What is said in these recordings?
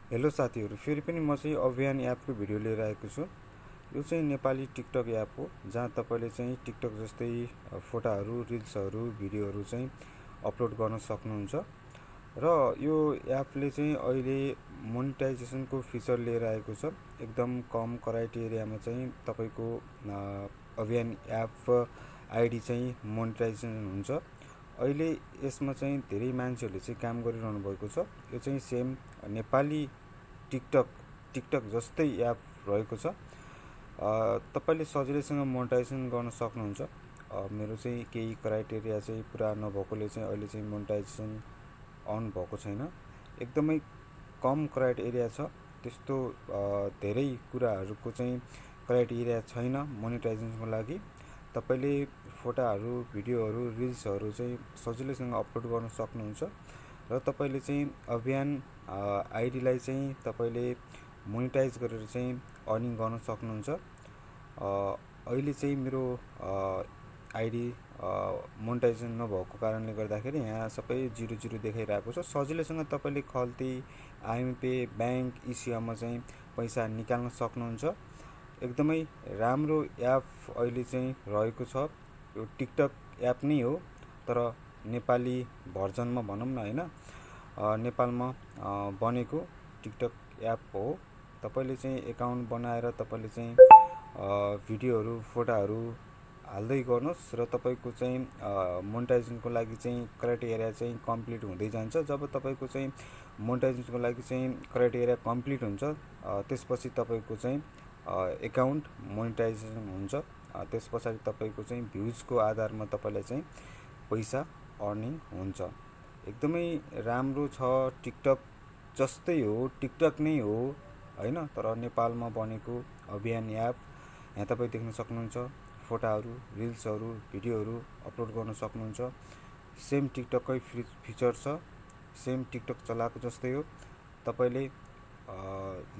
Hello साथीहरू, फेरि पनि म चाहिँ अभियान एपको भिडियो लिएर आएको छु। यो चाहिँ नेपाली टिकटक एप हो, जहाँ तपाईँले चाहिँ टिकटक जस्तै फोटाहरू, रिल्सहरू, भिडियोहरू चाहिँ अपलोड गर्न सक्नुहुन्छ। र यो एपले चाहिँ अहिले मोनिटाइजेसनको फिचर लिएर आएको छ। एकदम कम क्राइटेरियामा चाहिँ तपाईँको अभियान एप आइडी चाहिँ मोनिटाइजेसन हुन्छ। अहिले यसमा चाहिँ धेरै मान्छेहरूले चाहिँ काम गरिरहनु भएको छ। यो चाहिँ सेम नेपाली टिकटक जस्तै एप रहेको छ। तपाईँले सजिलैसँग मोनिटाइजेसन गर्न सक्नुहुन्छ। मेरो चाहिँ केही क्राइटेरिया चाहिँ पुरा नभएकोले चाहिँ अहिले चाहिँ मोनिटाइजेसन अन भएको छैन। एकदमै कम क्राइटेरिया छ, त्यस्तो धेरै कुराहरूको चाहिँ क्राइटेरिया छैन मोनिटाइजेसनको लागि। तपाईँले फोटाहरू, भिडियोहरू, रिल्सहरू चाहिँ सजिलैसँग अपलोड गर्न सक्नुहुन्छ। र तपाईँले चाहिँ अभियान आइडीलाई चाहिँ तपाईँले मोनिटाइज गरेर चाहिँ अर्निङ गर्न सक्नुहुन्छ। अहिले चाहिँ मेरो आइडी मोनिटाइजेसन नभएको कारणले गर्दाखेरि यहाँ सबै 0 देखाइरहेको छ। सजिलैसँग तपाईँले खल्ती, आइएमपे, ब्याङ्क, इसिएममा चाहिँ पैसा निकाल्न सक्नुहुन्छ। एकदमै राम्रो एप अहिले चाहिँ रहेको छ। यो टिकटक एप नै हो, तर नेपाली भर्जनमा भनौँ न, होइन, नेपालमा बनेको टिकटक एप हो। तपाईँले चाहिँ एकाउन्ट बनाएर तपाईँले चाहिँ भिडियोहरू, फोटाहरू हाल्दै गर्नुहोस् र तपाईँको चाहिँ मोनिटाइजेसनको लागि चाहिँ क्राइटेरिया चाहिँ कम्प्लिट हुँदै जान्छ। जब तपाईँको चाहिँ मोनिटाइजेसनको लागि चाहिँ क्राइटेरिया कम्प्लिट हुन्छ, त्यसपछि तपाईँको चाहिँ एकाउन्ट मोनिटाइजेसन हुन्छ। त्यस पछाडि तपाईँको चाहिँ भ्युजको आधारमा तपाईँलाई चाहिँ पैसा अर्निङ हुन्छ। एकदमै राम्रो छ। टिकटक जस्तै हो, टिकटक नै हो, होइन, तर नेपालमा बनेको अभियान एप। यहाँ तपाईँ देख्न सक्नुहुन्छ, फोटाहरू, रिल्सहरू, भिडियोहरू अपलोड गर्न सक्नुहुन्छ। सेम टिकटककै फिचर छ, सेम टिकटक चलाएको जस्तै हो। तपाईँले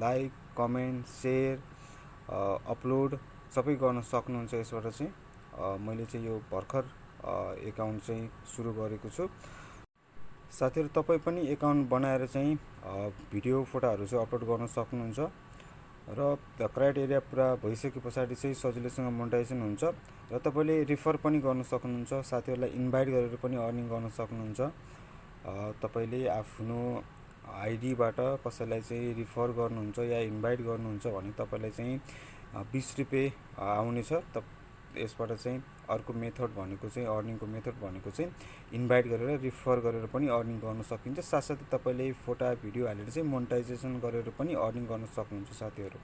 लाइक, कमेन्ट, सेयर, अपलोड सबै गर्न सक्नुहुन्छ यसबाट चाहिँ। मैले चाहिँ यो भर्खर एकाउन्ट चाहिँ सुरु गरेको छु। साथीहरू, तपाईँ पनि एकाउन्ट बनाएर चाहिँ भिडियो, फोटाहरू चाहिँ अपलोड गर्न सक्नुहुन्छ। र क्राइटेरिया पुरा भइसके पछाडि चाहिँ सजिलैसँग मोनिटाइजेसन हुन्छ। र तपाईँले रिफर पनि गर्न सक्नुहुन्छ, साथीहरूलाई इन्भाइट गरेर पनि अर्निङ गर्न सक्नुहुन्छ। तपाईँले आफ्नो आइडीबाट कसैलाई चाहिँ रिफर गर्नुहुन्छ या इन्भाइट गर्नुहुन्छ भने तपाईँलाई चाहिँ 20 रुपियाँ आउनेछ। यसबाट चाहिँ अर्को मेथड भनेको चाहिँ, अर्निङको मेथड भनेको चाहिँ इन्भाइट गरेर, रिफर गरेर पनि अर्निङ गर्न सकिन्छ। साथसाथै तपाईँले फोटा, भिडियो हालेर चाहिँ मोनिटाइजेसन गरेर पनि अर्निङ गर्न सक्नुहुन्छ साथीहरू।